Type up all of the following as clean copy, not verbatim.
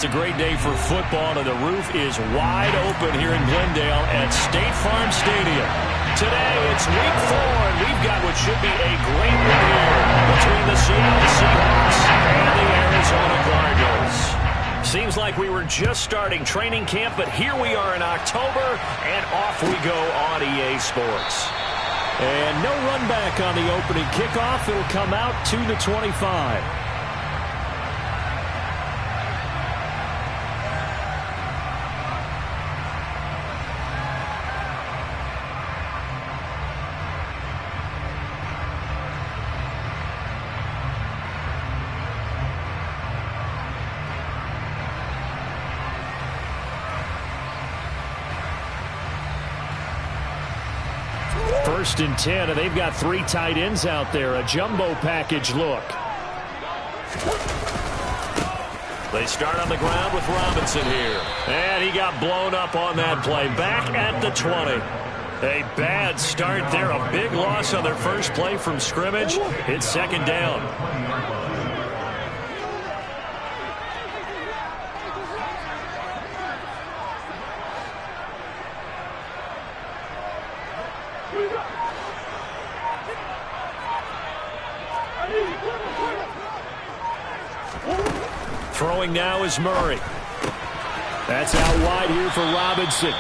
It's a great day for football, and the roof is wide open here in Glendale at State Farm Stadium. Today, it's week 4, and we've got what should be a great one here between the Seattle Seahawks and the Arizona Cardinals. Seems like we were just starting training camp, but here we are in October, and off we go on EA Sports. And no run back on the opening kickoff. It'll come out to the 25. First and 10, and they've got 3 tight ends out there. A jumbo package look. They start on the ground with Robinson here. And he got blown up on that play. Back at the 20. A bad start there. A big loss on their first play from scrimmage. It's second down. Throwing now is Murray. That's out wide here for Robinson.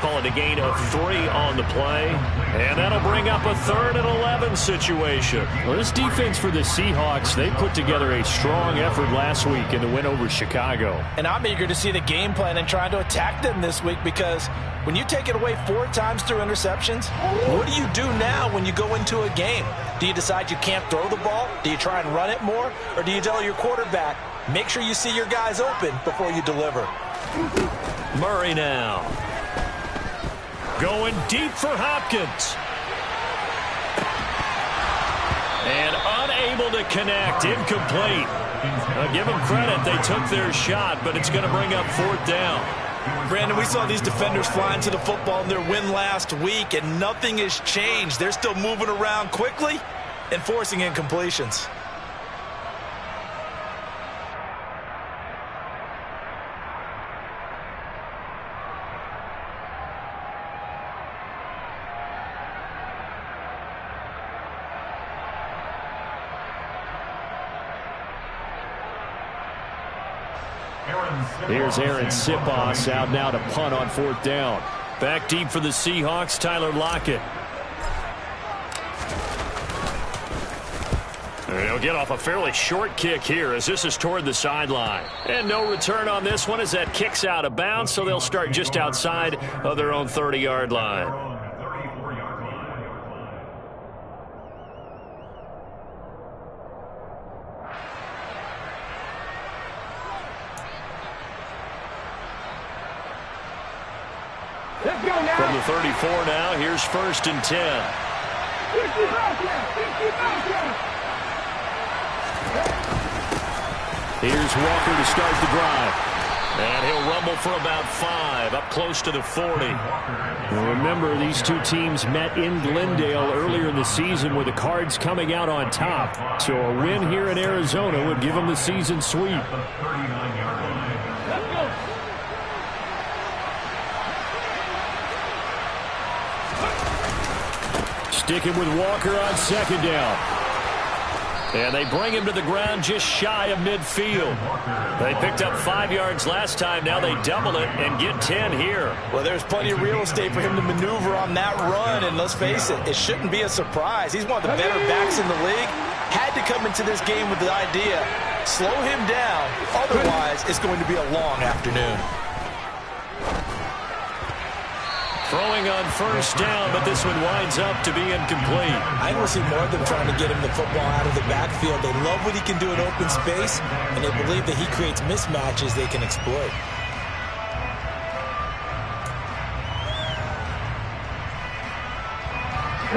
Call it a gain of 3 on the play. And that'll bring up a 3rd and 11 situation. Well, this defense for the Seahawks, they put together a strong effort last week in the win over Chicago. And I'm eager to see the game plan and trying to attack them this week, because when you take it away 4 times through interceptions, what do you do now when you go into a game? Do you decide you can't throw the ball? Do you try and run it more? Or do you tell your quarterback, make sure you see your guys open before you deliver? Murray now. Going deep for Hopkins. And unable to connect. Incomplete. Give them credit. They took their shot, but it's going to bring up 4th down. Brandon, we saw these defenders flying to the football in their win last week, and nothing has changed. They're still moving around quickly and forcing incompletions. Here's Aaron Sipos out now to punt on 4th down. Back deep for the Seahawks, Tyler Lockett. They'll get off a fairly short kick here as this is toward the sideline. And no return on this one as that kick's out of bounds, so they'll start just outside of their own 30-yard line. From the 34 now, here's 1st and 10. Here's Walker to start the drive. And he'll rumble for about 5, up close to the 40. Well, remember, these two teams met in Glendale earlier in the season with the Cards coming out on top. So a win here in Arizona would give them the season sweep. Sticking with Walker on 2nd down. And they bring him to the ground just shy of midfield. They picked up 5 yards last time. Now they double it and get 10 here. Well, there's plenty of real estate for him to maneuver on that run. And let's face it, it shouldn't be a surprise. He's one of the better backs in the league. Had to come into this game with the idea, slow him down. Otherwise, it's going to be a long afternoon. Throwing on 1st down, but this one winds up to be incomplete. I want to see more of them trying to get him the football out of the backfield. They love what he can do in open space, and they believe that he creates mismatches they can exploit.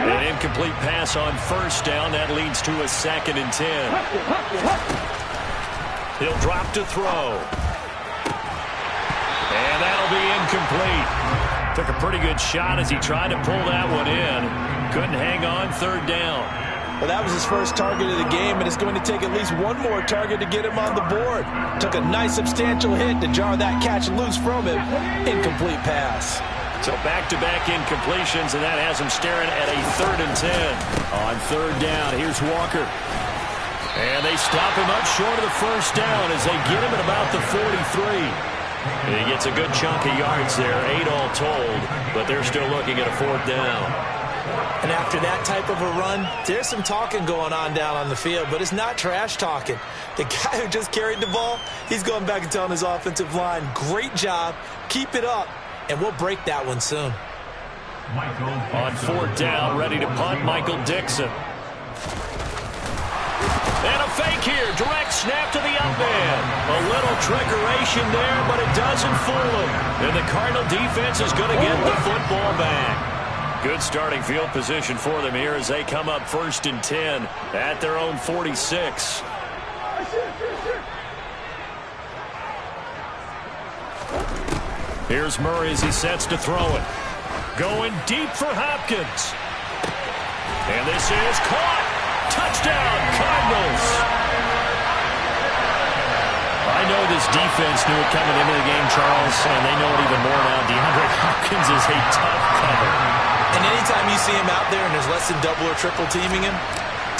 An incomplete pass on 1st down. That leads to a 2nd and 10. He'll drop to throw. And that'll be incomplete. Took a pretty good shot as he tried to pull that one in. Couldn't hang on 3rd down. Well, that was his first target of the game, and it's going to take at least one more target to get him on the board. Took a nice substantial hit to jar that catch loose from him. Incomplete pass. So back-to-back incompletions, and that has him staring at a 3rd and 10. On 3rd down, here's Walker. And they stop him up short of the first down as they get him at about the 43. And he gets a good chunk of yards there, 8 all told, but they're still looking at a 4th down. And after that type of a run, there's some talking going on down on the field, but it's not trash talking. The guy who just carried the ball, he's going back and telling his offensive line, great job, keep it up, and we'll break that one soon. On 4th down, ready to punt, Michael Dixon. And a fake here, direct snap to the up man. A little trickeration there, but it doesn't fool him. And the Cardinal defense is going to get the football back. Good starting field position for them here as they come up 1st and 10 at their own 46. Here's Murray as he sets to throw it. Going deep for Hopkins. And this is caught. Touchdown, Cardinals. I know this defense knew it coming into the game, Charles, and they know it even more now. DeAndre Hopkins is a tough cover. And anytime you see him out there and there's less than double or triple teaming him,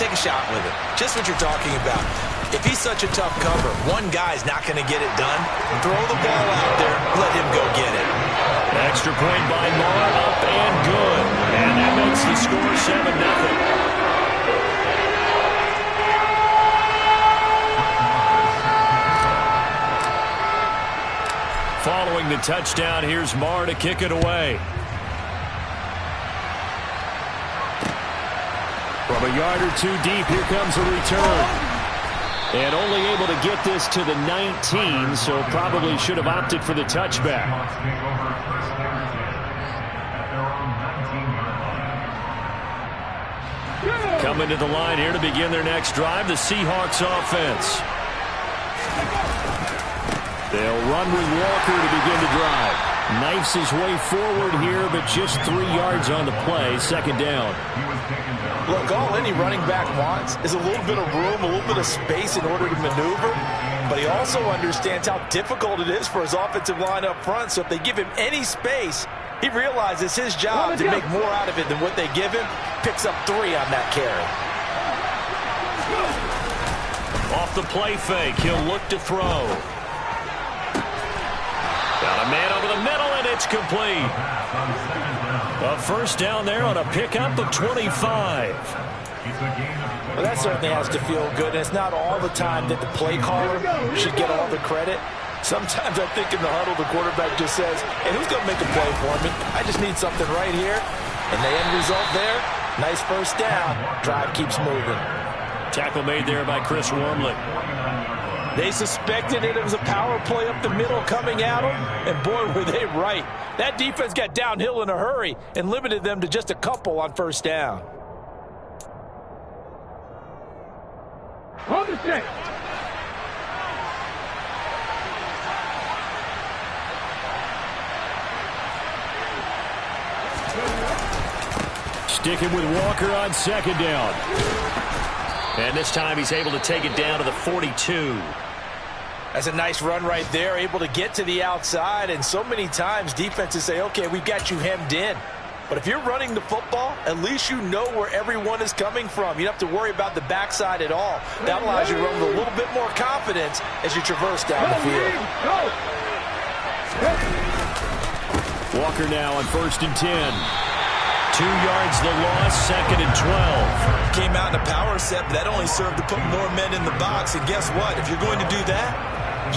take a shot with it. Just what you're talking about. If he's such a tough cover, one guy's not going to get it done. Throw the ball out there, let him go get it. Extra point by Moore, up and good. And that makes the score 7-0. Following the touchdown, here's Marr to kick it away. From a yard or two deep, here comes a return. And only able to get this to the 19, so probably should have opted for the touchback. Coming to the line here to begin their next drive, the Seahawks offense. They'll run with Walker to begin the drive. Knifes his way forward here, but just 3 yards on the play. 2nd down. Look, all any running back wants is a little bit of room, a little bit of space in order to maneuver. But he also understands how difficult it is for his offensive line up front. So if they give him any space, he realizes his job to make more out of it than what they give him. Picks up 3 on that carry. Off the play fake, he'll look to throw. Got a man over the middle, and it's complete. A 1st down there on a pickup of 25. Well, that certainly has to feel good, and it's not all the time that the play caller should get all the credit. Sometimes I think in the huddle, the quarterback just says, hey, who's going to make a play for me? I just need something right here. And the end result there, nice 1st down. Drive keeps moving. Tackle made there by Chris Wormley. They suspected it was a power play up the middle coming at them, and boy, were they right. That defense got downhill in a hurry and limited them to just a couple on 1st down. On the stick. Sticking with Walker on 2nd down. And this time he's able to take it down to the 42. That's a nice run right there, able to get to the outside. And so many times defenses say, okay, we've got you hemmed in. But if you're running the football, at least you know where everyone is coming from. You don't have to worry about the backside at all. That allows you to run with a little bit more confidence as you traverse down the field. Walker now on 1st and 10. 2 yards the loss, 2nd and 12. Came out in a power set, but that only served to put more men in the box. And guess what? If you're going to do that,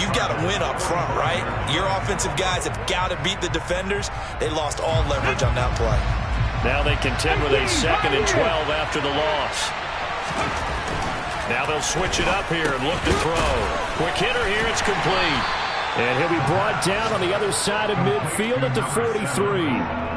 you've got to win up front, right? Your offensive guys have got to beat the defenders. They lost all leverage on that play. Now they contend with a 2nd and 12 after the loss. Now they'll switch it up here and look to throw. Quick hitter here, it's complete. And he'll be brought down on the other side of midfield at the 43.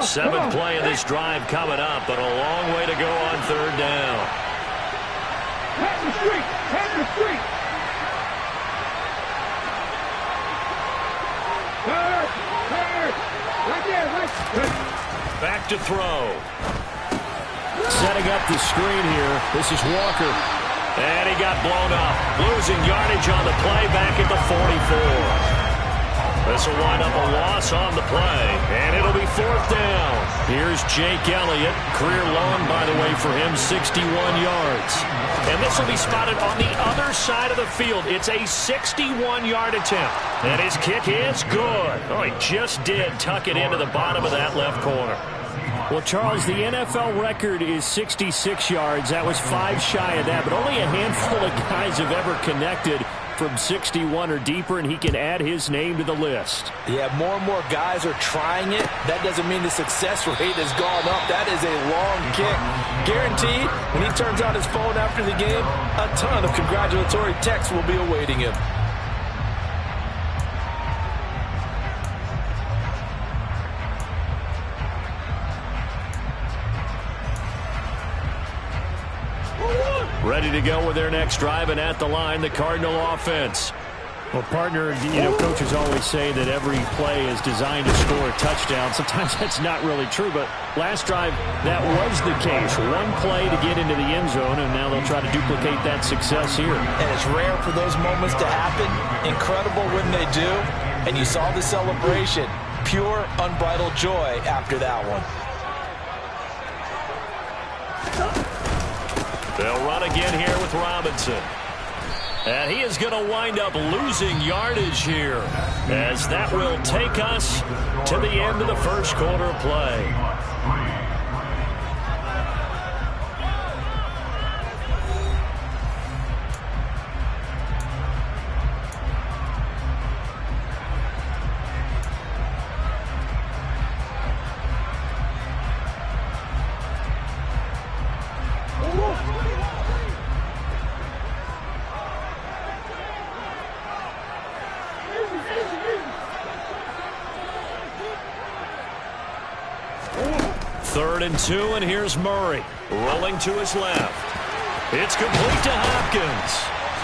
Seventh play of this drive coming up, but a long way to go on third down. Head the street! Head the street! Right there, right. Back to throw. Setting up the screen here. This is Walker. And he got blown up. Losing yardage on the play back at the 44. This will wind up a loss on the play. And it'll be fourth down. Here's Jake Elliott. Career long, by the way, for him, 61 yards. And this will be spotted on the other side of the field. It's a 61-yard attempt. And his kick is good. Oh, he just did tuck it into the bottom of that left corner. Well, Charles, the NFL record is 66 yards. That was 5 shy of that, but only a handful of guys have ever connected from 61 or deeper, and he can add his name to the list. Yeah, more and more guys are trying it. That doesn't mean the success rate has gone up. That is a long kick. Guaranteed, when he turns on his phone after the game, a ton of congratulatory texts will be awaiting him. Ready to go with their next drive, and at the line, the Cardinal offense. Well, partner, coaches always say that every play is designed to score a touchdown. Sometimes that's not really true, but last drive, that was the case. One play to get into the end zone, and now they'll try to duplicate that success here. And it's rare for those moments to happen. Incredible when they do. And you saw the celebration. Pure, unbridled joy after that one. They'll run again here with Robinson. And he is going to wind up losing yardage here, as that will take us to the end of the first quarter of play. Third and 2, and here's Murray rolling to his left. It's complete to Hopkins.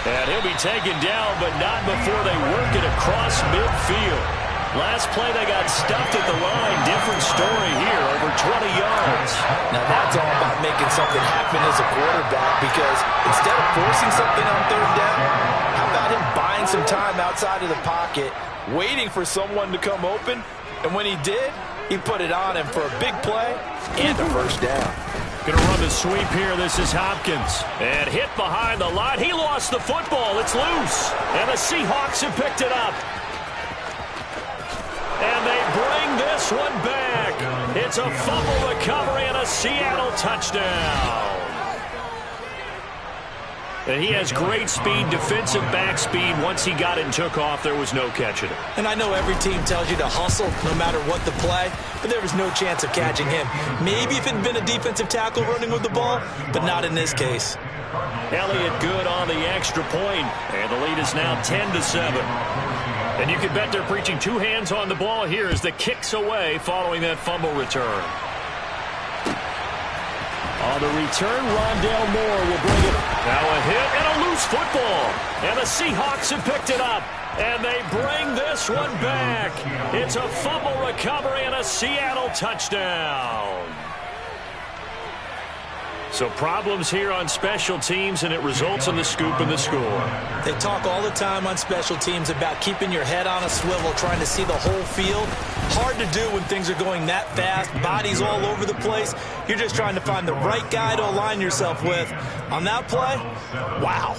And he'll be taken down, but not before they work it across midfield. Last play, they got stuffed at the line. Different story here, over 20 yards. Now that's all about making something happen as a quarterback, because instead of forcing something on third down, how about him buying some time outside of the pocket, waiting for someone to come open, and when he did, he put it on him for a big play and a first down. Going to run the sweep here. This is Hopkins. And hit behind the line. He lost the football. It's loose. And the Seahawks have picked it up. And they bring this one back. It's a fumble recovery and a Seattle touchdown. And he has great speed, defensive back speed. Once he got it and took off, there was no catching it. And I know every team tells you to hustle no matter what the play, but there was no chance of catching him. Maybe if it had been a defensive tackle running with the ball, but not in this case. Elliott good on the extra point, and the lead is now 10-7. And you can bet they're preaching two hands on the ball here as the kick's away following that fumble return. On the return, Rondale Moore will bring it. Now a hit and a loose football. And the Seahawks have picked it up. And they bring this one back. It's a fumble recovery and a Seattle touchdown. So problems here on special teams, and it results in the scoop and the score. They talk all the time on special teams about keeping your head on a swivel, trying to see the whole field. Hard to do when things are going that fast, bodies all over the place. You're just trying to find the right guy to align yourself with. On that play, wow.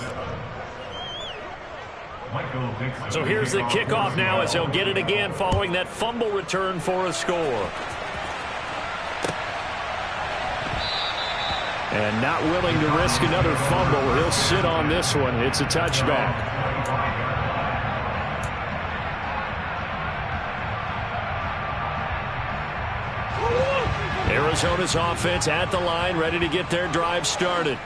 So here's the kickoff now as they'll get it again following that fumble return for a score. And not willing to risk another fumble. He'll sit on this one. It's a touchback. Arizona's offense at the line, ready to get their drive started.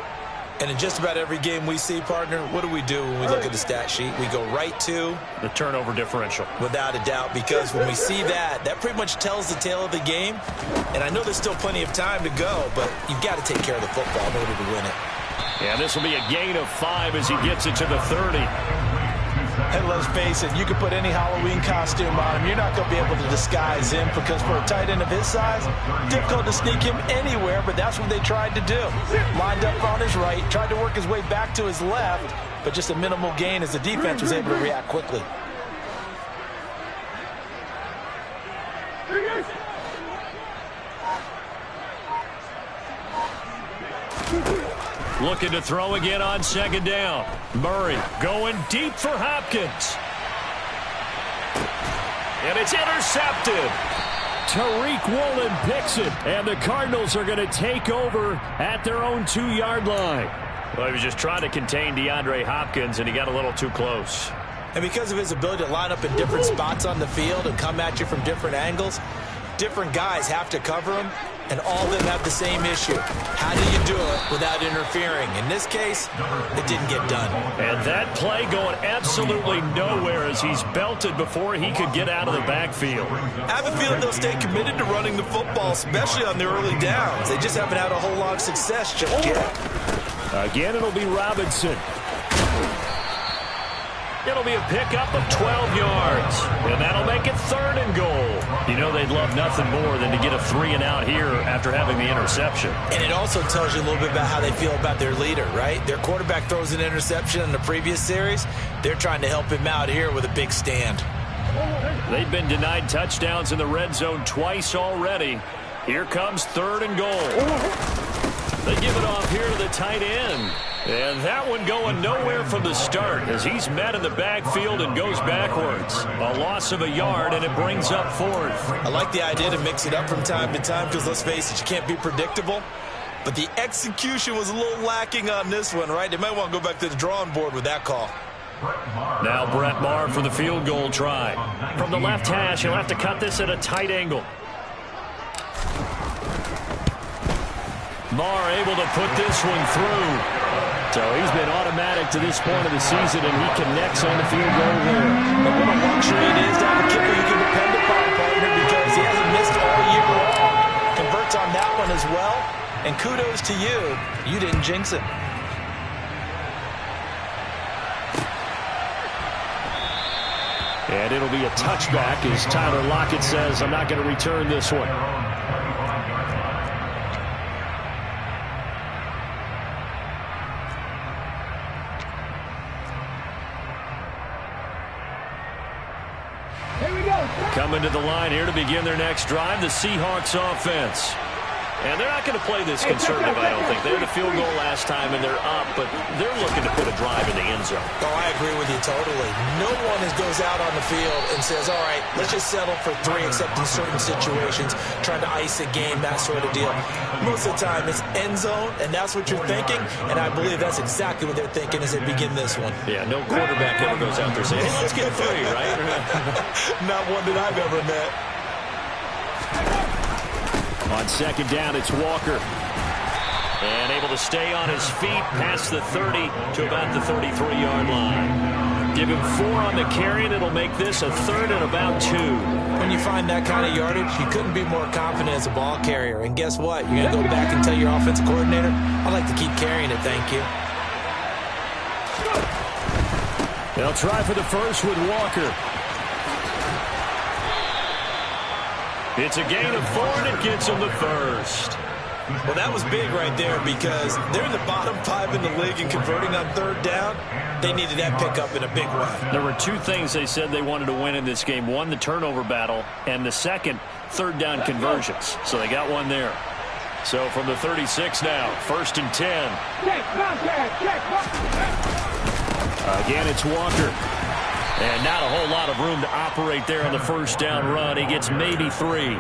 And in just about every game we see, partner, what do we do when we look at the stat sheet? We go right to the turnover differential. Without a doubt, because when we see that, that pretty much tells the tale of the game. And I know there's still plenty of time to go, but you've got to take care of the football in order to win it. Yeah, this will be a gain of 5 as he gets it to the 30. And let's face it, you can put any Halloween costume on him. You're not going to be able to disguise him because for a tight end of his size, difficult to sneak him anywhere, but that's what they tried to do. Lined up on his right, tried to work his way back to his left, but just a minimal gain as the defense was able to react quickly. Looking to throw again on second down. Murray going deep for Hopkins. And it's intercepted. Tariq Woolen picks it, and the Cardinals are going to take over at their own 2-yard line. Well, he was just trying to contain DeAndre Hopkins, and he got a little too close. And because of his ability to line up in different spots on the field and come at you from different angles, different guys have to cover him, and all of them have the same issue. How do you do it without interfering? In this case, it didn't get done. And that play going absolutely nowhere as he's belted before he could get out of the backfield. I have a feeling they'll stay committed to running the football, especially on the early downs. They just haven't had a whole lot of success just yet. Again, it'll be Robinson. It'll be a pickup of 12 yards, and that'll make it 3rd and goal. You know they'd love nothing more than to get a 3-and-out here after having the interception. And it also tells you a little bit about how they feel about their leader, right? Their quarterback throws an interception in the previous series. They're trying to help him out here with a big stand. They've been denied touchdowns in the red zone twice already. Here comes 3rd and goal. They give it off here to the tight end. And that one going nowhere from the start as he's met in the backfield and goes backwards. A loss of a yard, and it brings up 4th. I like the idea to mix it up from time to time because, let's face it, you can't be predictable. But the execution was a little lacking on this one, right? They might want to go back to the drawing board with that call. Now Brett Maher for the field goal try. From the left hash, he'll have to cut this at a tight angle. Maher able to put this one through. So he's been automatic to this point of the season, and he connects on the field goal here. But what a luxury it is to have a kicker you can depend upon, partner, because he hasn't missed all year long. Converts on that one as well. And kudos to you. You didn't jinx it. And it'll be a touchback as Tyler Lockett says, I'm not going to return this one. Coming to the line here to begin their next drive, the Seahawks offense. And they're not going to play this conservative, I don't think. They had a field goal last time, and they're up, but they're looking to put a drive in the end zone. Oh, I agree with you totally. No one goes out on the field and says, all right, let's just settle for 3 except in certain situations, trying to ice a game, that sort of deal. Most of the time, it's end zone, and that's what you're thinking, and I believe that's exactly what they're thinking as they begin this one. Yeah, no quarterback ever goes out there saying, hey, let's get 3, right? Not one that I've ever met. On second down, it's Walker. And able to stay on his feet past the 30 to about the 33-yard line. Give him 4 on the carry, and it'll make this a 3rd and about 2. When you find that kind of yardage, you couldn't be more confident as a ball carrier. And guess what? You're going to go back and tell your offensive coordinator, I'd like to keep carrying it, thank you. They'll try for the first with Walker. It's a gain of 4, and it gets them the first. Well, that was big right there because they're in the bottom 5 in the league and converting on 3rd down. They needed that pickup in a big way. There were 2 things they said they wanted to win in this game. One, the turnover battle, and the second, 3rd down conversions. So they got one there. So from the 36 now, 1st and 10. Again, it's Walker. And not a whole lot of room to operate there on the first down run. He gets maybe 3.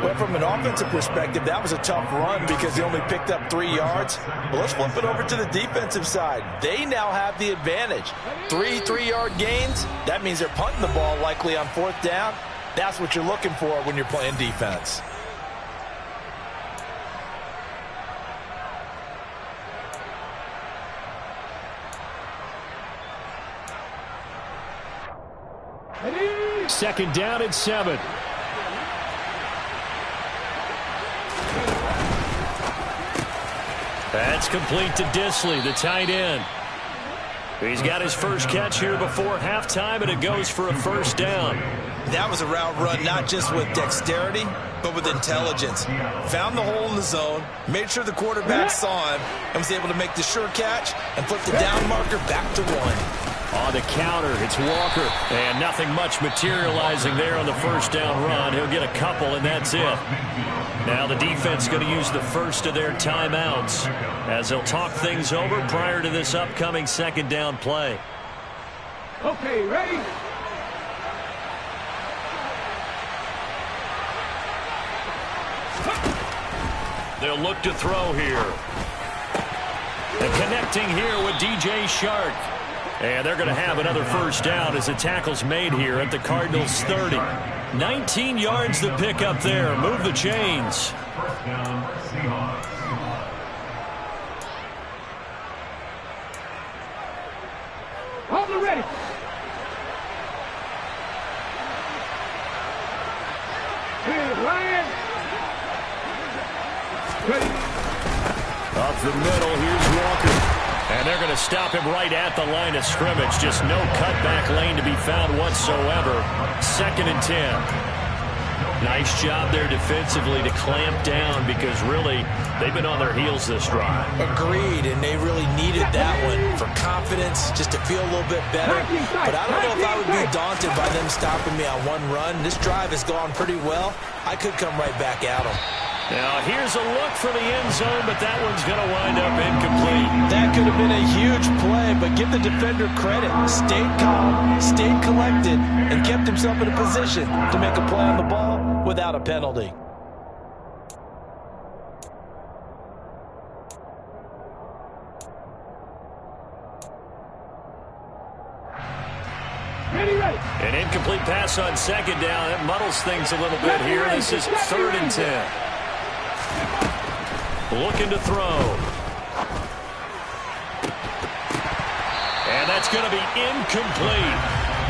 Well, from an offensive perspective, that was a tough run because he only picked up 3 yards. Well, let's flip it over to the defensive side. They now have the advantage. 3 3-yard gains. That means they're punting the ball likely on 4th down. That's what you're looking for when you're playing defense. Second down and 7. That's complete to Dissly, the tight end. He's got his first catch here before halftime, and it goes for a first down. That was a route run not just with dexterity, but with intelligence. Found the hole in the zone, made sure the quarterback saw him, and was able to make the sure catch and flip the down marker back to 1. On the counter, it's Walker. And nothing much materializing there on the first down run. He'll get a couple, and that's it. Now the defense is going to use the first of their timeouts as they'll talk things over prior to this upcoming second down play. Okay, ready? They'll look to throw here. And connecting here with DJ Chark. And they're going to have another first down as the tackle's made here at the Cardinals 30. 19 yards to pick up there. Move the chains. Hold it ready. Here's Ryan. Ready. Up the middle, here's Walker. And they're going to stop him right at the line of scrimmage. Just no cutback lane to be found whatsoever. Second and 10. Nice job there defensively to clamp down because really they've been on their heels this drive. Agreed, and they really needed that one for confidence, just to feel a little bit better. But I don't know if I would be daunted by them stopping me on one run. This drive has gone pretty well. I could come right back at them. Now here's a look for the end zone, but that one's going to wind up incomplete. That could have been a huge play, but give the defender credit. Stayed calm, stayed collected, and kept himself in a position to make a play on the ball without a penalty. An incomplete pass on second down. That muddles things a little bit here. This is 3rd and 10. Looking to throw. And that's going to be incomplete.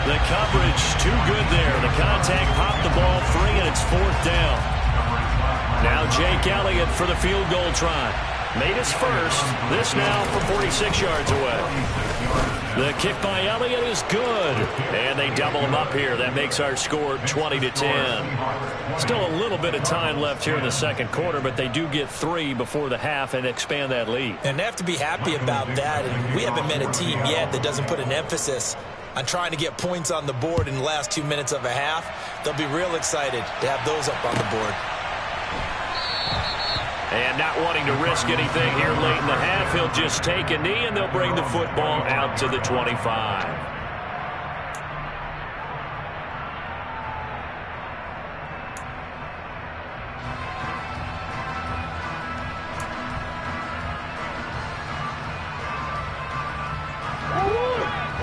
The coverage too good there. The contact popped the ball free, and it's 4th down. Now Jake Elliott for the field goal try. Made his first. This now from 46 yards away. The kick by Elliott is good. And they double him up here. That makes our score 20-10. Still a little bit of time left here in the second quarter, but they do get 3 before the half and expand that lead. And they have to be happy about that. And we haven't met a team yet that doesn't put an emphasis on trying to get points on the board in the last 2 minutes of a half. They'll be real excited to have those up on the board. And not wanting to risk anything here late in the half, he'll just take a knee, and they'll bring the football out to the 25.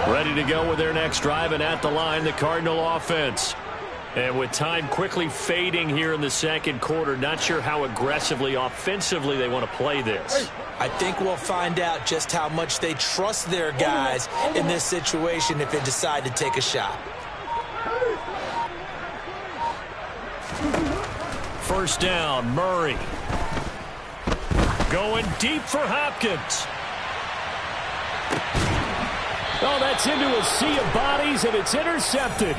Ready to go with their next drive, and at the line, the Cardinal offense. And with time quickly fading here in the second quarter, not sure how aggressively, offensively they want to play this. I think we'll find out just how much they trust their guys in this situation if they decide to take a shot. First down, Murray. Going deep for Hopkins. Oh, that's into a sea of bodies, and it's intercepted.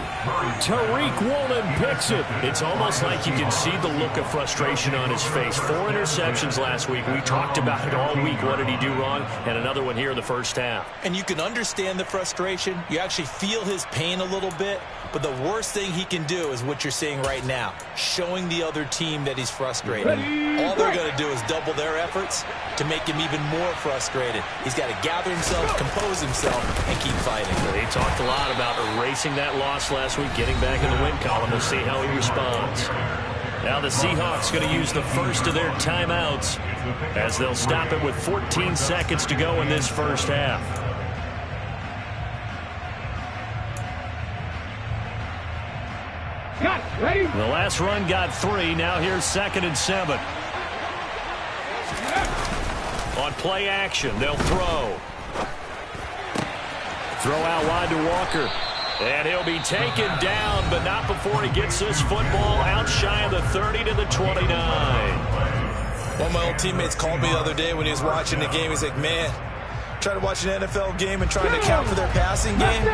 Tariq Woolen picks it. It's almost like you can see the look of frustration on his face. 4 interceptions last week. We talked about it all week. What did he do wrong? And another one here in the first half. And you can understand the frustration. You actually feel his pain a little bit. But the worst thing he can do is what you're seeing right now, showing the other team that he's frustrated. All they're going to do is double their efforts to make him even more frustrated. He's got to gather himself, compose himself, and keep fighting. He talked a lot about erasing that loss last week, getting back in the win column. We'll see how he responds. Now the Seahawks going to use the first of their timeouts as they'll stop it with 14 seconds to go in this first half. Ready? The last run got 3. Now here's 2nd and 7. On play action, they'll throw. Throw out wide to Walker. And he'll be taken down, but not before he gets this football out shy of the 30 to the 29. One of my old teammates called me the other day when he was watching the game. He's like, man, trying to watch an NFL game and trying to account for their passing game,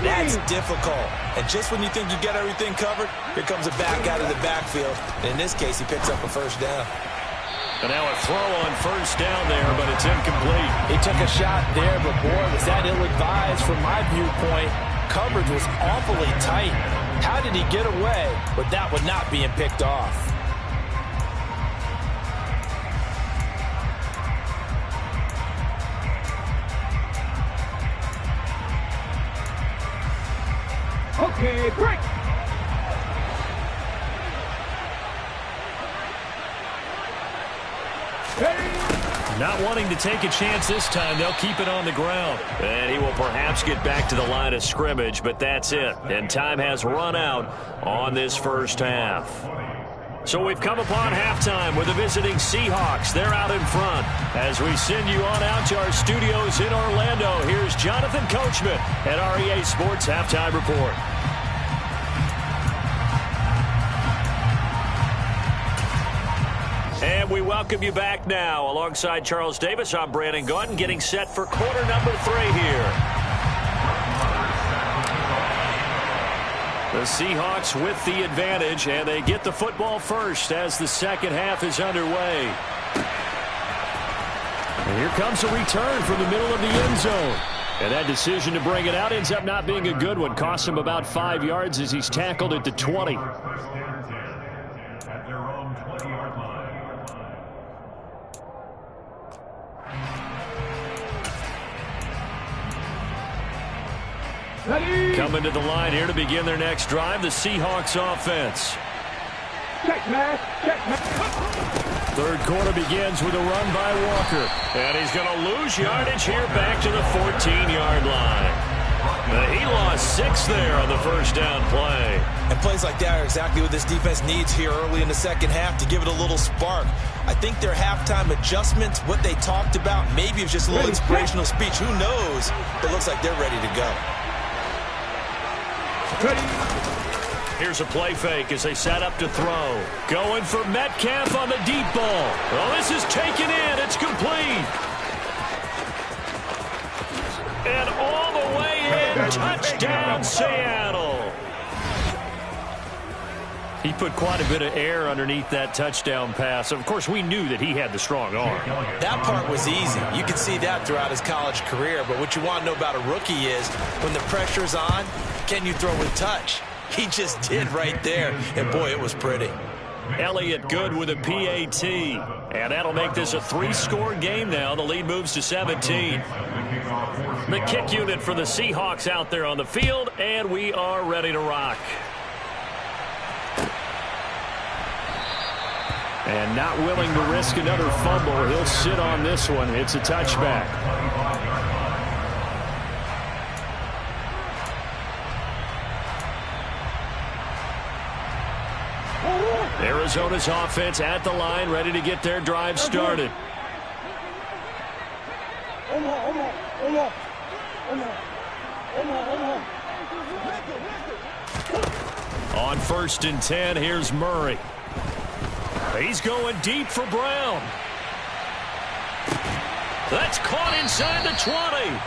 that's difficult. And just when you think you get everything covered, here comes a back out of the backfield. And in this case, he picks up a first down. And now a throw on first down there, but it's incomplete. He took a shot there, but boy, was that ill-advised from my viewpoint. Coverage was awfully tight. How did he get away with that one not being picked off? Okay, break. Not wanting to take a chance this time, they'll keep it on the ground. And he will perhaps get back to the line of scrimmage, but that's it. And time has run out on this first half. So we've come upon halftime with the visiting Seahawks. They're out in front. As we send you on out to our studios in Orlando, here's Jonathan Coachman at REA Sports Halftime Report. And we welcome you back now. Alongside Charles Davis, I'm Brandon Gaudin, getting set for quarter number 3 here. The Seahawks with the advantage, and they get the football first as the second half is underway. And here comes a return from the middle of the end zone. And that decision to bring it out ends up not being a good one. Costs him about 5 yards as he's tackled at the 20. Coming to the line here to begin their next drive, the Seahawks offense. Check, man. Check, man. Third quarter begins with a run by Walker. And he's going to lose yardage here back to the 14-yard line. He lost 6 there on the first down play. And plays like that are exactly what this defense needs here early in the second half to give it a little spark. I think their halftime adjustments, what they talked about, maybe it was just a little inspirational speech. Who knows? But it looks like they're ready to go. Here's a play fake as they set up to throw. Going for Metcalf on the deep ball. Well, this is taken in. It's complete. And all the way in. Touchdown, Seattle. He put quite a bit of air underneath that touchdown pass. Of course, we knew that he had the strong arm. That part was easy. You could see that throughout his college career. But what you want to know about a rookie is when the pressure's on, can you throw with touch? He just did right there. And, boy, it was pretty. Elliott good with a PAT. And that'll make this a 3-score game now. The lead moves to 17. The kick unit for the Seahawks out there on the field. And we are ready to rock. And not willing to risk another fumble. He'll sit on this one. It's a touchback. Arizona's offense at the line, ready to get their drive started. On 1st and 10, here's Murray. He's going deep for Brown. That's caught inside the 20.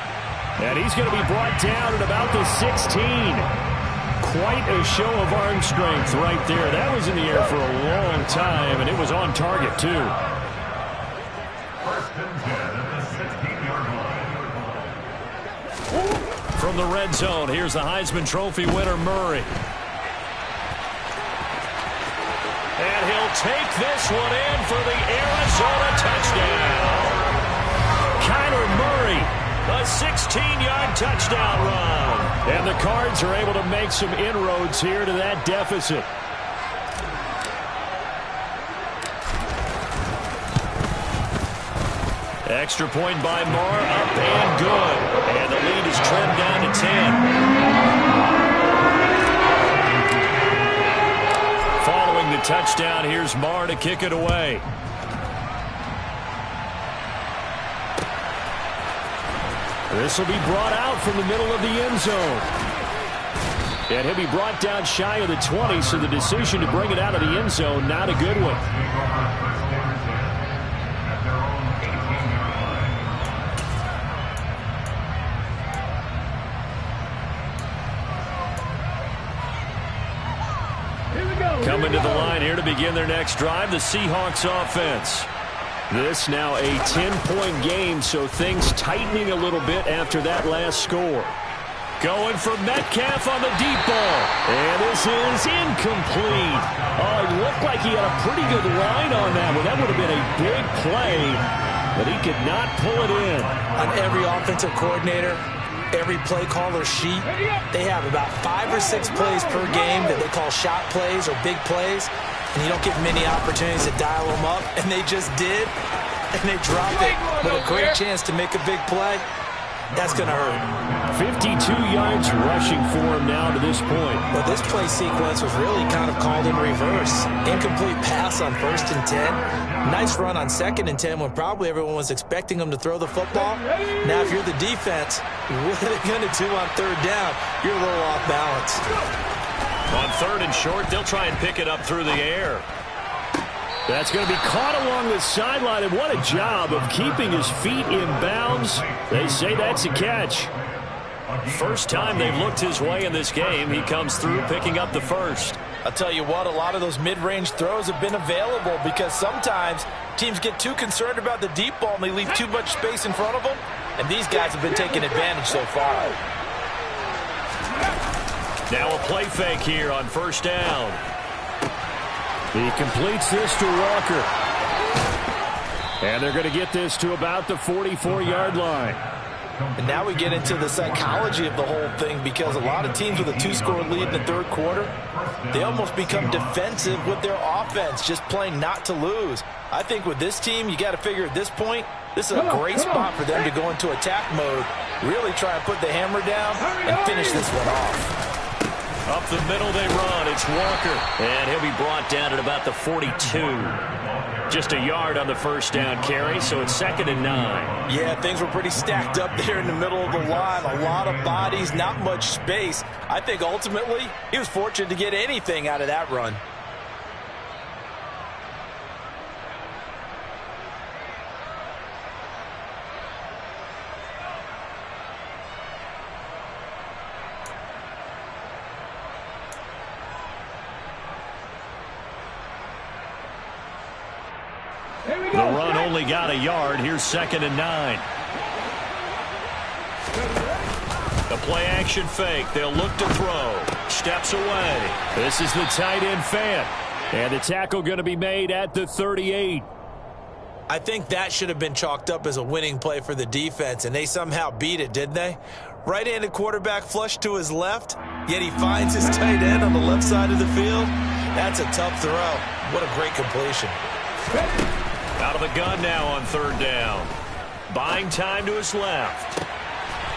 And he's going to be brought down at about the 16. Quite a show of arm strength right there. That was in the air for a long time, and it was on target, too. 1st and 10 at the 16-yard line. From the red zone, here's the Heisman Trophy winner, Murray. And he'll take this one in for the Arizona touchdown. Kyler Murray, a 16-yard touchdown run. And the Cards are able to make some inroads here to that deficit. Extra point by Marr, up and good. And the lead is trimmed down to 10. Following the touchdown, here's Marr to kick it away. This will be brought out from the middle of the end zone. And he'll be brought down shy of the 20, so the decision to bring it out of the end zone, not a good one. Coming to the line here to begin their next drive, the Seahawks offense. This now a 10-point game, so things tightening a little bit after that last score. Going for Metcalf on the deep ball. And this is incomplete. Oh, it looked like he had a pretty good line on that one. That would have been a big play, but he could not pull it in. On every offensive coordinator, every play caller sheet, they have about 5 or 6 plays per game that they call shot plays or big plays, and you don't get many opportunities to dial them up, and they just did, and they dropped it with a great chance to make a big play. That's going to hurt. 52 yards rushing for him now to this point. Well, this play sequence was really kind of called in reverse. Incomplete pass on 1st and 10. Nice run on 2nd and 10 when probably everyone was expecting him to throw the football. Now, if you're the defense, what are they going to do on 3rd down? You're a little off balance. On 3rd and short, they'll try and pick it up through the air. That's going to be caught along the sideline, and what a job of keeping his feet in bounds. They say that's a catch. First time they've looked his way in this game. He comes through picking up the first. I'll tell you what, a lot of those mid-range throws have been available because sometimes teams get too concerned about the deep ball and they leave too much space in front of them, and these guys have been taking advantage so far. Now a play fake here on 1st down. He completes this to Walker. And they're going to get this to about the 44-yard line. And now we get into the psychology of the whole thing because a lot of teams with a 2-score lead in the 3rd quarter, they almost become defensive with their offense, just playing not to lose. I think with this team, you got to figure at this point, this is a great spot for them to go into attack mode, really try and put the hammer down and finish this one off. Up the middle they run. It's Walker. And he'll be brought down at about the 42. Just a yard on the 1st down carry, so it's 2nd and 9. Yeah, things were pretty stacked up there in the middle of the line. A lot of bodies, not much space. I think ultimately he was fortunate to get anything out of that run. The run only got a yard. Here's 2nd and 9. The play action fake. They'll look to throw. Steps away. This is the tight end fan. And the tackle going to be made at the 38. I think that should have been chalked up as a winning play for the defense, and they somehow beat it, didn't they? Right-handed quarterback flush to his left, yet he finds his tight end on the left side of the field. That's a tough throw. What a great completion. Out of the gun now on 3rd down. Buying time to his left.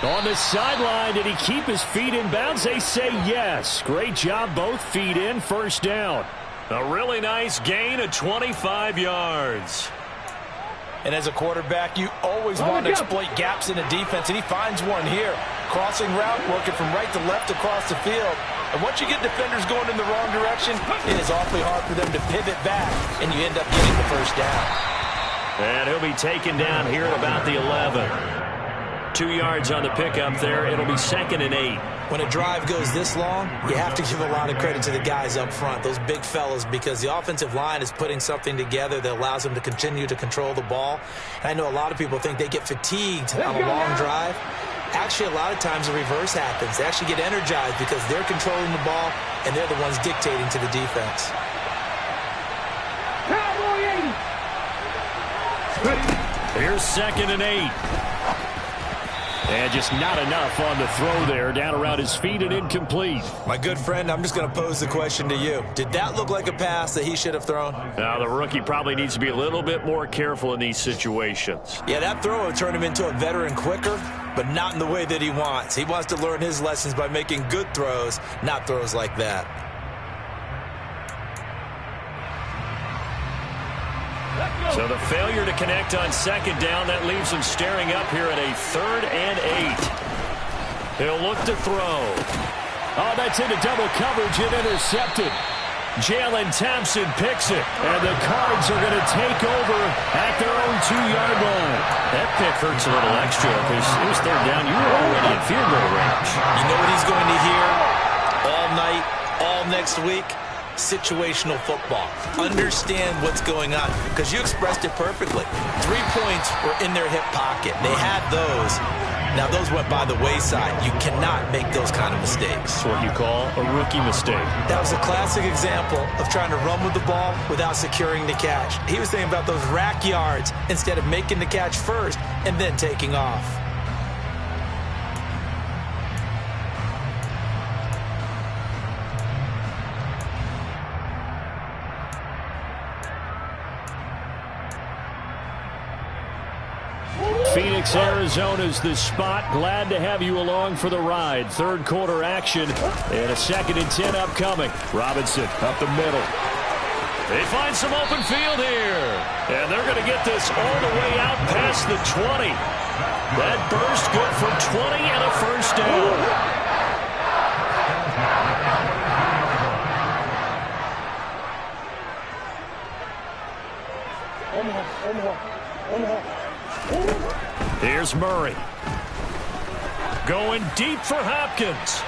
On the sideline, did he keep his feet in bounds? They say yes. Great job, both feet in, 1st down. A really nice gain of 25 yards. And as a quarterback, you always want to exploit gaps in the defense, and he finds one here. Crossing route, working from right to left across the field. And once you get defenders going in the wrong direction, it is awfully hard for them to pivot back, and you end up getting the 1st down. And he'll be taken down here at about the 11. 2 yards on the pickup there. It'll be 2nd and 8. When a drive goes this long, you have to give a lot of credit to the guys up front, those big fellas, because the offensive line is putting something together that allows them to continue to control the ball. And I know a lot of people think they get fatigued on a long drive. Actually, a lot of times the reverse happens. They actually get energized because they're controlling the ball, and they're the ones dictating to the defense. Here's 2nd and 8. And just not enough on the throw there. Down around his feet and incomplete. My good friend, I'm just going to pose the question to you. Did that look like a pass that he should have thrown? Now, the rookie probably needs to be a little bit more careful in these situations. Yeah, that throw would turn him into a veteran quicker, but not in the way that he wants. He wants to learn his lessons by making good throws, not throws like that. So the failure to connect on 2nd down, that leaves him staring up here at a 3rd and 8. He'll look to throw. Oh, that's into double coverage and intercepted. Jalen Thompson picks it, and the Cards are going to take over at their own 2-yard line. That pick hurts a little extra because it was third down. You were already in field goal range. You know what he's going to hear all night, all next week? Situational football. Understand what's going on, because you expressed it perfectly. 3 points were in their hip pocket. They had those. Now, those went by the wayside. You cannot make those kind of mistakes. That's what you call a rookie mistake. That was a classic example of trying to run with the ball without securing the catch. He was thinking about those rack yards instead of making the catch first and then taking off. Phoenix, Arizona's the spot. Glad to have you along for the ride. Third quarter action and a 2nd and 10 upcoming. Robinson up the middle. They find some open field here. And they're going to get this all the way out past the 20. That burst good for 20 and a first down. Here's Murray. Going deep for Hopkins.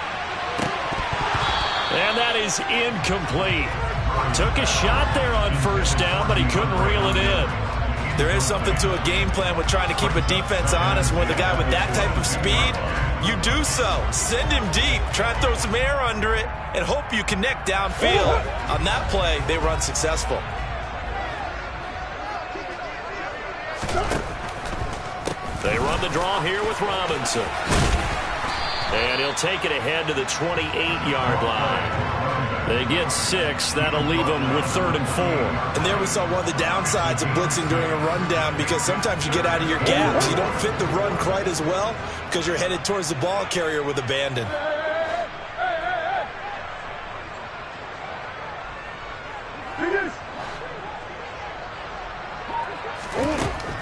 And that is incomplete. Took a shot there on first down, but he couldn't reel it in. There is something to a game plan with trying to keep a defense honest. When the guy with that type of speed, you do so. Send him deep. Try and throw some air under it and hope you connect downfield. On that play, they were unsuccessful. They run the draw here with Robinson. And he'll take it ahead to the 28-yard line. They get 6. That'll leave them with 3rd and 4. And there we saw one of the downsides of blitzing during a rundown, because sometimes you get out of your gaps. You don't fit the run quite as well because you're headed towards the ball carrier with abandon.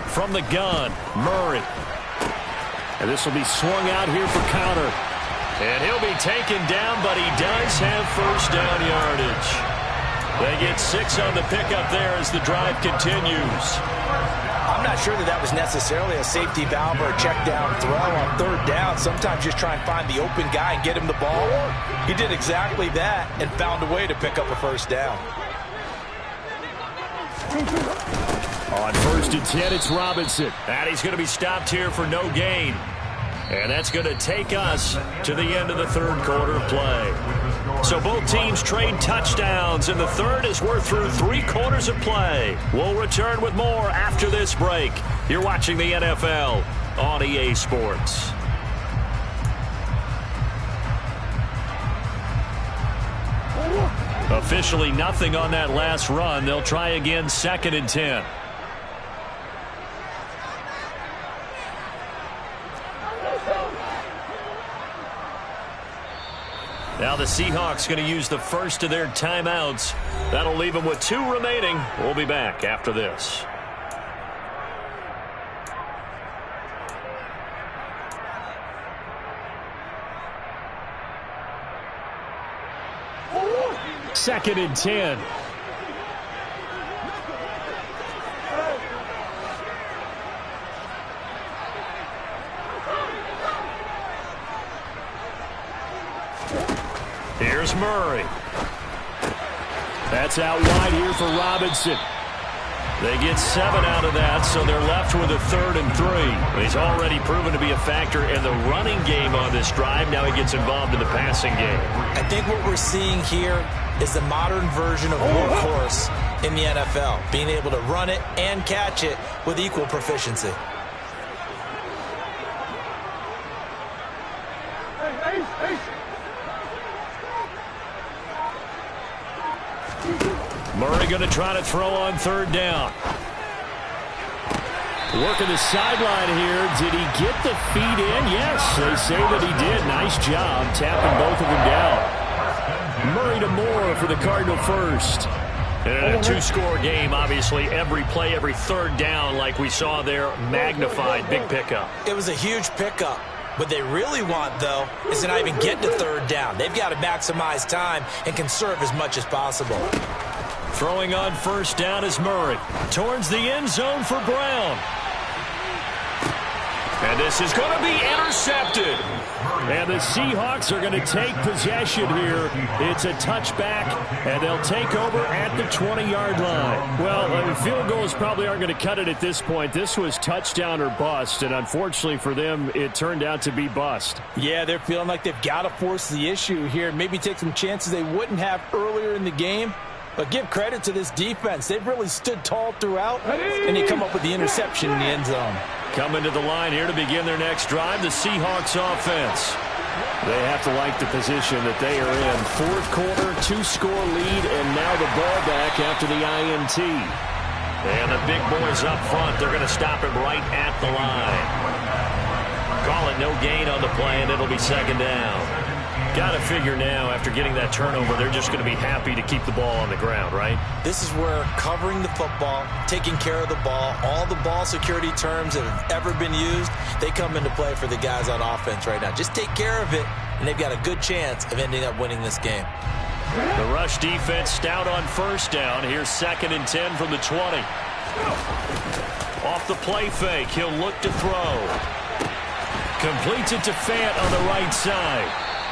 From the gun, Murray. And this will be swung out here for counter. And he'll be taken down, but he does have first down yardage. They get 6 on the pickup there as the drive continues. I'm not sure that was necessarily a safety valve or a check down throw on third down. Sometimes just try and find the open guy and get him the ball. He did exactly that and found a way to pick up a first down. On 1st and 10, it's Robinson. And he's going to be stopped here for no gain. And that's going to take us to the end of the third quarter play. So both teams trade touchdowns in the third as we're through 3 quarters of play. We'll return with more after this break. You're watching the NFL on EA Sports. Officially nothing on that last run. They'll try again 2nd and 10. Now the Seahawks going to use the first of their timeouts. That'll leave them with 2 remaining. We'll be back after this. Second and 10. Here's Murray. That's out wide here for Robinson. They get 7 out of that, so they're left with a 3rd and 3. He's already proven to be a factor in the running game on this drive. Now he gets involved in the passing game. I think what we're seeing here is the modern version of workhorse in the NFL, being able to run it and catch it with equal proficiency. Murray going to try to throw on 3rd down. Working the sideline here. Did he get the feet in? Yes, they say that he did. Nice job tapping both of them down. Murray to Moore for the Cardinal first. And a 2-score game, obviously, every play, every 3rd down, like we saw there, magnified. Big pickup. It was a huge pickup. What they really want, though, is to not even get to third down. They've got to maximize time and conserve as much as possible. Throwing on first down is Murray. Towards the end zone for Brown. And this is going to be intercepted. And the Seahawks are going to take possession here. It's a touchback, and they'll take over at the 20-yard line. Well, field goals probably aren't going to cut it at this point. This was touchdown or bust, and unfortunately for them, it turned out to be bust. Yeah, they're feeling like they've got to force the issue here, maybe take some chances they wouldn't have earlier in the game. But give credit to this defense. They've really stood tall throughout, and they come up with the interception in the end zone. Coming to the line here to begin their next drive, the Seahawks offense. They have to like the position that they are in. Fourth quarter, 2-score lead, and now the ball back after the INT. And the big boys up front, they're going to stop him right at the line. Call it no gain on the play, and it'll be second down. Got to figure now, after getting that turnover, they're just going to be happy to keep the ball on the ground, right? This is where covering the football, taking care of the ball, all the ball security terms that have ever been used, they come into play for the guys on offense right now. Just take care of it, and they've got a good chance of ending up winning this game. The rush defense stout on first down. Here's 2nd and 10 from the 20. Off the play fake, he'll look to throw. Completes it to Fant on the right side.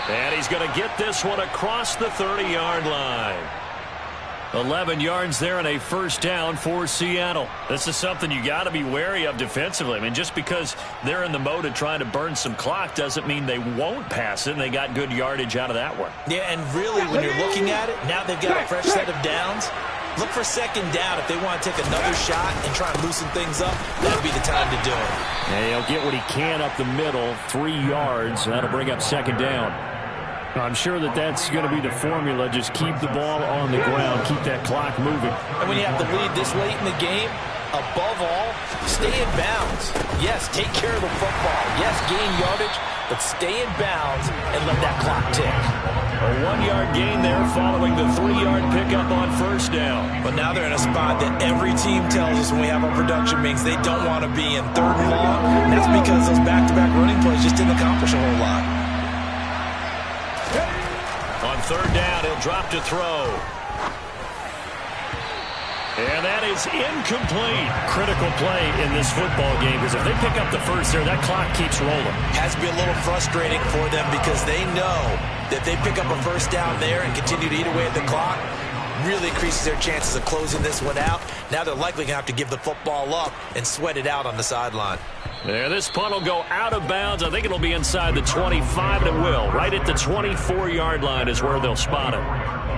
And he's going to get this one across the 30-yard line. 11 yards there and a first down for Seattle. This is something you got to be wary of defensively. I mean, just because they're in the mode of trying to burn some clock doesn't mean they won't pass it, and they got good yardage out of that one. Yeah, and really, when you're looking at it, now they've got a fresh set of downs. Look for second down. If they want to take another shot and try and loosen things up, that'll be the time to do it. And he'll get what he can up the middle, 3 yards. That'll bring up second down. I'm sure that's going to be the formula. Just keep the ball on the ground. Keep that clock moving. And when you have the lead this late in the game, above all, stay in bounds. Yes, take care of the football. Yes, gain yardage, but stay in bounds and let that clock tick. A 1-yard gain there following the 3-yard pickup on first down. But now they're in a spot that every team tells us when we have our production meetings they don't want to be in, 3rd and long. And that's because those back-to-back running plays just didn't accomplish a whole lot. On 3rd down, he'll drop to throw. And that is incomplete. Critical play in this football game, because if they pick up the first there, that clock keeps rolling. Has to be a little frustrating for them because they know that they pick up a first down there and continue to eat away at the clock, really increases their chances of closing this one out. Now they're likely going to have to give the football up and sweat it out on the sideline. There, this punt will go out of bounds. I think it'll be inside the 25, and it will. Right at the 24-yard line is where they'll spot it.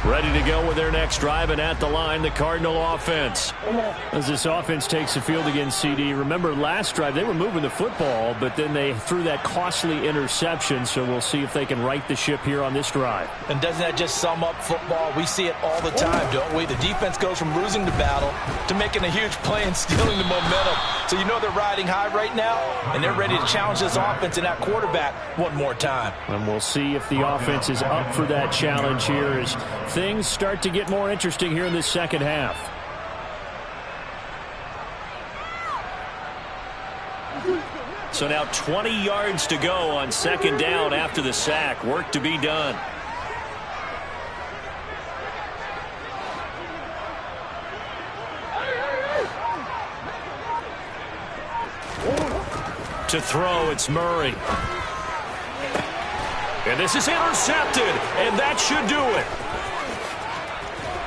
Ready to go with their next drive, and at the line, the Cardinal offense. As this offense takes the field against CD, remember last drive, they were moving the football, but then they threw that costly interception, so we'll see if they can right the ship here on this drive. And doesn't that just sum up football? We see it all the time, don't we? The defense goes from losing the battle to making a huge play and stealing the momentum. So you know they're riding high right now, and they're ready to challenge this offense and that quarterback one more time. And we'll see if the offense is up for that challenge here as things start to get more interesting here in this second half. So now 20 yards to go on second down after the sack. Work to be done. To throw, it's Murray. And this is intercepted, and that should do it.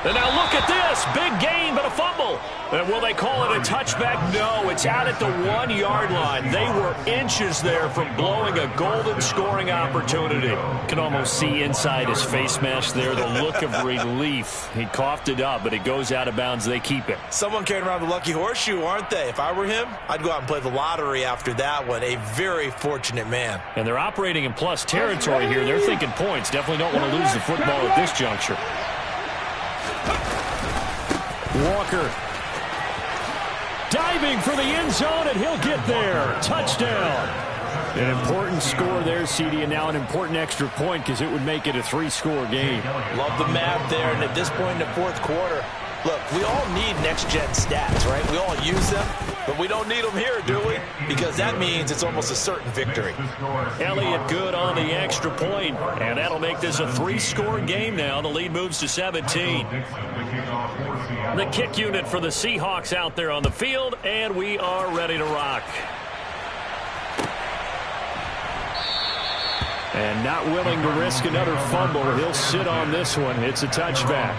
And now look at this. Big gain, but a fumble. And will they call it a touchback? No, it's out at the 1-yard line. They were inches there from blowing a golden scoring opportunity. You can almost see inside his face mask there the look of relief. He coughed it up, but it goes out of bounds. They keep it. Someone carrying around the lucky horseshoe, aren't they? If I were him, I'd go out and play the lottery after that one. A very fortunate man. And they're operating in plus territory here. They're thinking points. Definitely don't want to lose the football at this juncture. Walker diving for the end zone, and he'll get there. Touchdown. An important score there, CD, and now an important extra point because it would make it a 3-score game. Love the math there, and at this point in the fourth quarter, Look, we all need next-gen stats, right? We all use them, but we don't need them here, do we? Because that means it's almost a certain victory. Elliott good on the extra point, and that'll make this a 3-score game now. The lead moves to 17. The kick unit for the Seahawks out there on the field, and we are ready to rock. And not willing to risk another fumble. He'll sit on this one. It's a touchback.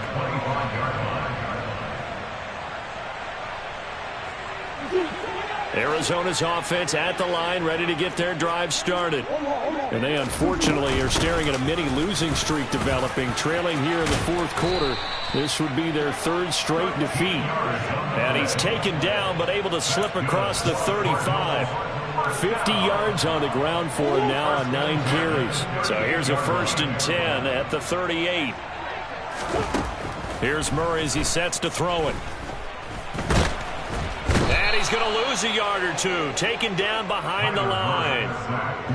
Arizona's offense at the line, ready to get their drive started. And they unfortunately are staring at a mini losing streak developing, trailing here in the fourth quarter. This would be their 3rd straight defeat. And he's taken down but able to slip across the 35. 50 yards on the ground for him now on 9 carries. So here's a 1st and 10 at the 38. Here's Murray as he sets to throw it. And he's going to lose a yard or two, taken down behind the line.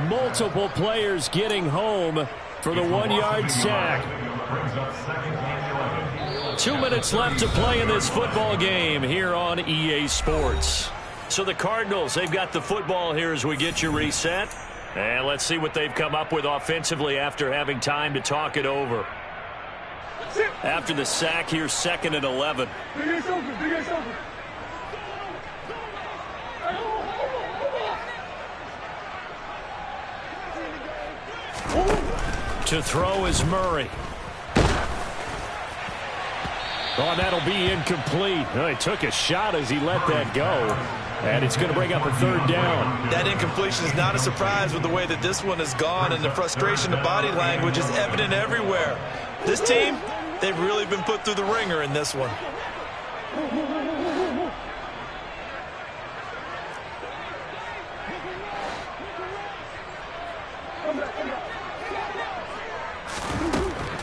Multiple players getting home for the 1-yard sack. 2 minutes left to play in this football game here on EA Sports. So the Cardinals, they've got the football here as we get you reset. And let's see what they've come up with offensively after having time to talk it over. After the sack, here's 2nd and 11. To throw is Murray. Oh, that'll be incomplete. Oh, he took a shot as he let that go. And it's going to bring up a 3rd down. That incompletion is not a surprise with the way that this one has gone, and the frustration, the body language is evident everywhere. This team, they've really been put through the ringer in this one.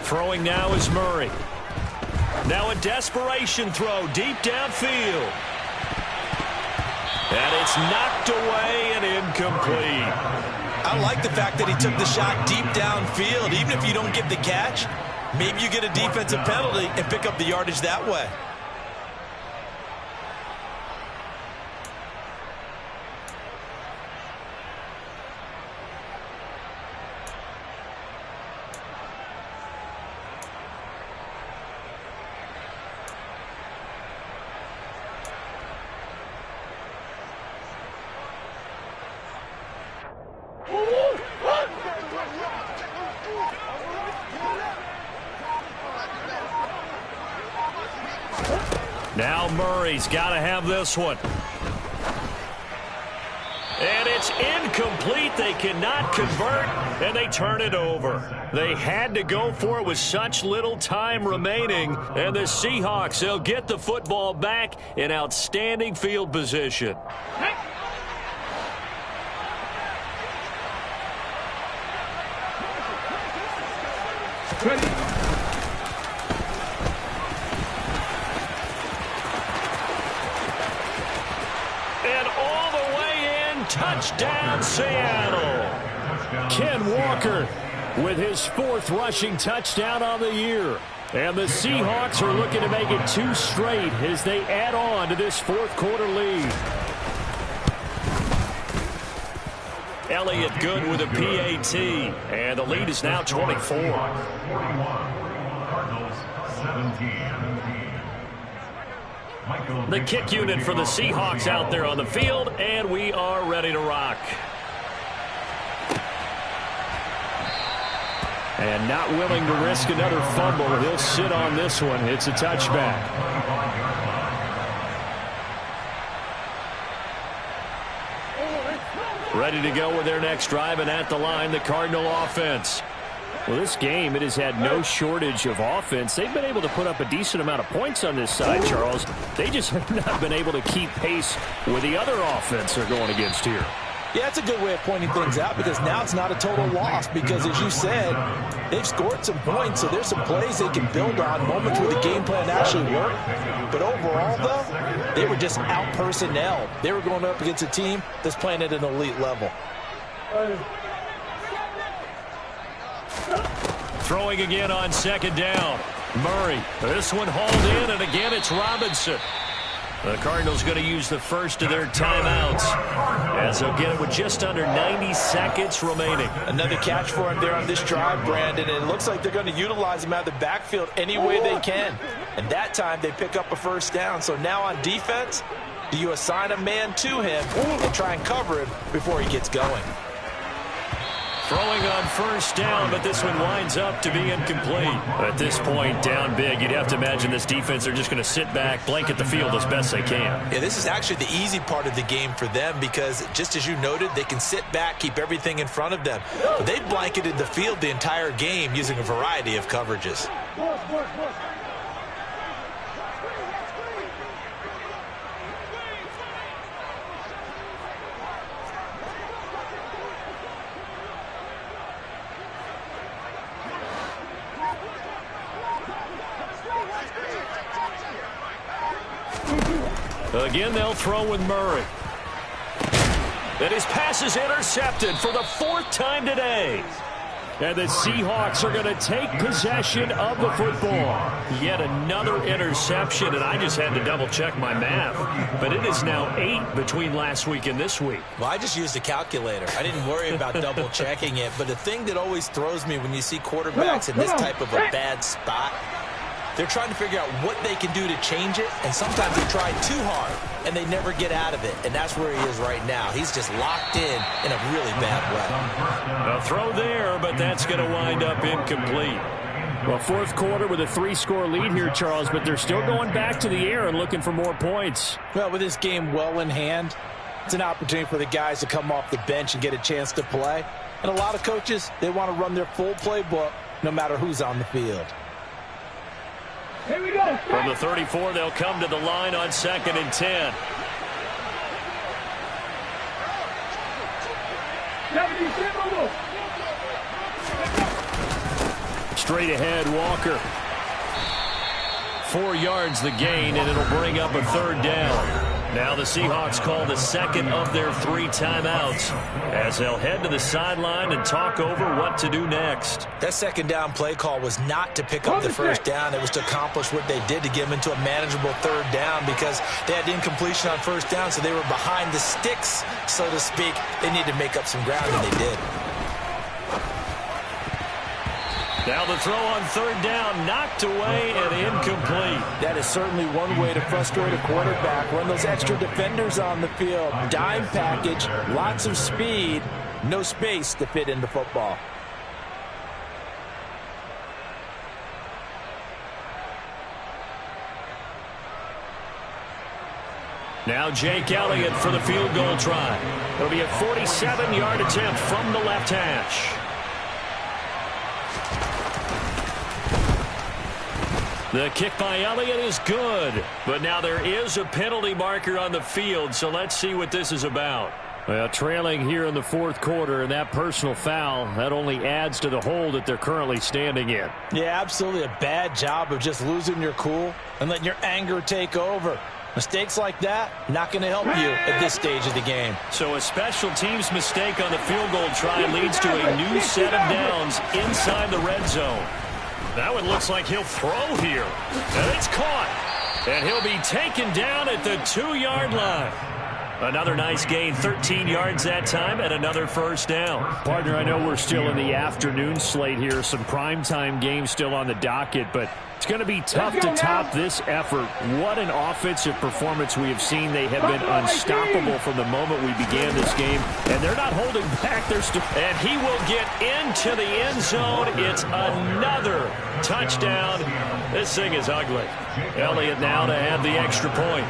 Throwing now is Murray. Now a desperation throw deep downfield. And it's knocked away and incomplete. I like the fact that he took the shot deep downfield. Even if you don't get the catch, maybe you get a defensive penalty and pick up the yardage that way. Now Murray's got to have this one. And it's incomplete. They cannot convert, and they turn it over. They had to go for it with such little time remaining. And the Seahawks, they'll get the football back in outstanding field position. Ready. Touchdown, Seattle. Ken Walker with his 4th rushing touchdown on the year. And the Seahawks are looking to make it 2 straight as they add on to this 4th quarter lead. Elliott good with a PAT. And the lead is now 24. 41. Cardinals 17. The kick unit for the Seahawks out there on the field, and we are ready to rock. And not willing to risk another fumble. He'll sit on this one. It's a touchback. Ready to go with their next drive, and at the line, the Cardinal offense. Well, this game, it has had no shortage of offense. They've been able to put up a decent amount of points on this side, Charles. They just have not been able to keep pace with the other offense they're going against here. Yeah, that's a good way of pointing things out, because now it's not a total loss, because as you said, they've scored some points, so there's some plays they can build on, moments where the game plan actually worked. But overall, though, they were just out personnel. They were going up against a team that's playing at an elite level. Throwing again on 2nd down. Murray, this one hauled in, and again it's Robinson. The Cardinals going to use the first of their timeouts as they'll get it with just under 90 seconds remaining. Another catch for him there on this drive, Brandon. And it looks like they're going to utilize him out of the backfield any way they can. And that time they pick up a first down. So now on defense, do you assign a man to him and try and cover him before he gets going? Throwing on first down, but this one winds up to be incomplete. At this point, down big, you'd have to imagine this defense, they're just going to sit back, blanket the field as best they can. Yeah, this is actually the easy part of the game for them because, just as you noted, they can sit back, keep everything in front of them. But they've blanketed the field the entire game using a variety of coverages. Again, they'll throw with Murray. And his pass is intercepted for the fourth time today. And the Seahawks are going to take possession of the football. Yet another interception, and I just had to double-check my math. But it is now 8 between last week and this week. Well, I just used a calculator. I didn't worry about double-checking it. But the thing that always throws me when you see quarterbacks in this type of a bad spot, they're trying to figure out what they can do to change it, and sometimes they try too hard, and they never get out of it. And that's where he is right now. He's just locked in a really bad way. A throw there, but that's going to wind up incomplete. Well, fourth quarter with a 3-score lead here, Charles, but they're still going back to the air and looking for more points. Well, with this game well in hand, it's an opportunity for the guys to come off the bench and get a chance to play. And a lot of coaches, they want to run their full playbook no matter who's on the field. Here we go. From the 34, they'll come to the line on 2nd and 10. 77. Straight ahead, Walker. 4 yards the gain, and it'll bring up a 3rd down. Now the Seahawks call the second of their 3 timeouts as they'll head to the sideline and talk over what to do next. That 2nd down play call was not to pick up the first down. It was to accomplish what they did to get them into a manageable 3rd down because they had incompletion on first down, so they were behind the sticks, so to speak. They needed to make up some ground, and they did. Now the throw on 3rd down, knocked away and incomplete. That is certainly one way to frustrate a quarterback. Run those extra defenders on the field. Dime package, lots of speed, no space to fit into football. Now Jake Elliott for the field goal try. It'll be a 47-yard attempt from the left hash. The kick by Elliott is good, but now there is a penalty marker on the field, so let's see what this is about. Well, trailing here in the 4th quarter, and that personal foul, that only adds to the hole that they're currently standing in. Yeah, absolutely a bad job of just losing your cool and letting your anger take over. Mistakes like that, not going to help you at this stage of the game. So a special teams mistake on the field goal try leads to a new set of downs inside the red zone. That one looks like he'll throw here. And it's caught. And he'll be taken down at the 2-yard line. Another nice gain, 13 yards that time, and another first down. Partner, I know we're still in the afternoon slate here. Some primetime games still on the docket, but it's going to be tough to top this effort. What an offensive performance we have seen. They have been unstoppable from the moment we began this game, and they're not holding back. And he will get into the end zone. It's another touchdown. This thing is ugly. Elliott now to add the extra point.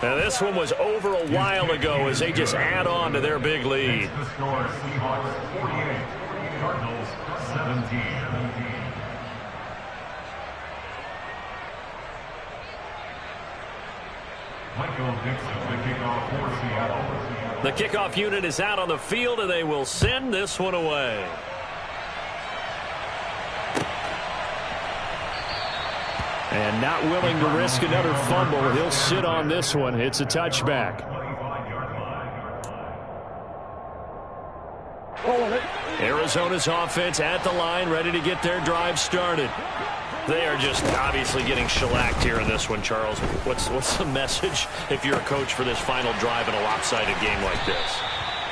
Now this one was over a while ago as they just add on to their big lead. The score, Seahawks 48, Cardinals 17. Michael Dixon, the kickoff for Seattle. The kickoff unit is out on the field, and they will send this one away. And not willing to risk another fumble. He'll sit on this one. It's a touchback. Arizona's offense at the line, ready to get their drive started. They are just obviously getting shellacked here in this one, Charles. What's the message if you're a coach for this final drive in a lopsided game like this?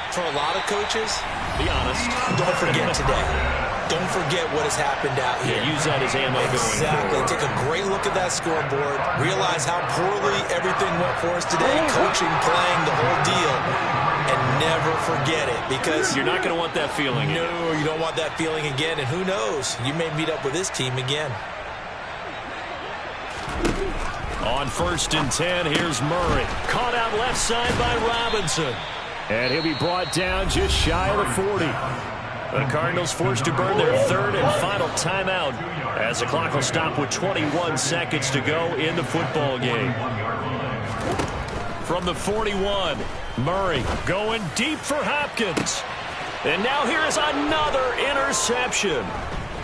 For a lot of coaches, be honest. Don't forget today. Don't forget what has happened out here. Yeah, use that as ammo going forward. Exactly. Take a great look at that scoreboard. Realize how poorly everything went for us today. Coaching, playing, the whole deal. And never forget it, because you're not going to want that feeling again. No, you don't want that feeling again. And who knows? You may meet up with this team again. On 1st and 10, here's Murray. Caught out left side by Robinson. And he'll be brought down just shy of the 40. The Cardinals forced to burn their 3rd and final timeout as the clock will stop with 21 seconds to go in the football game. From the 41, Murray going deep for Hopkins. And now here is another interception.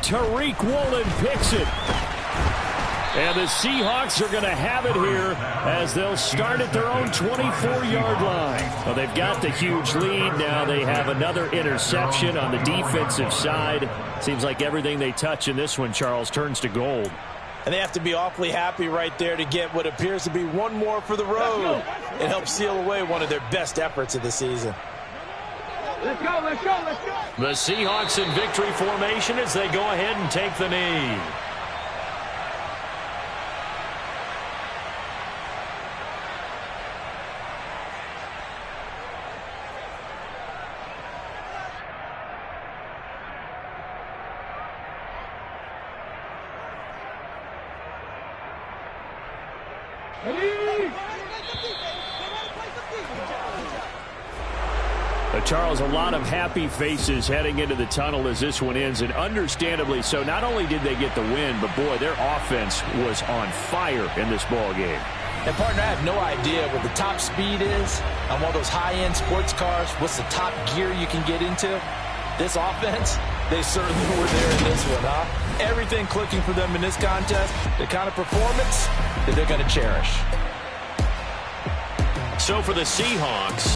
Tariq Woolen picks it. And the Seahawks are going to have it here as they'll start at their own 24-yard line. Well, they've got the huge lead. Now they have another interception on the defensive side. Seems like everything they touch in this one, Charles, turns to gold. And they have to be awfully happy right there to get what appears to be one more for the road. It helps seal away one of their best efforts of the season. Let's go, let's go, let's go. The Seahawks in victory formation as they go ahead and take the knee. Charles, a lot of happy faces heading into the tunnel as this one ends, and understandably so. Not only did they get the win, but boy, their offense was on fire in this ball game. And partner, I have no idea what the top speed is on one of those high-end sports cars. What's the top gear you can get into? This offense, they certainly were there in this one, huh? Everything clicking for them in this contest, the kind of performance that they're going to cherish. So for the Seahawks,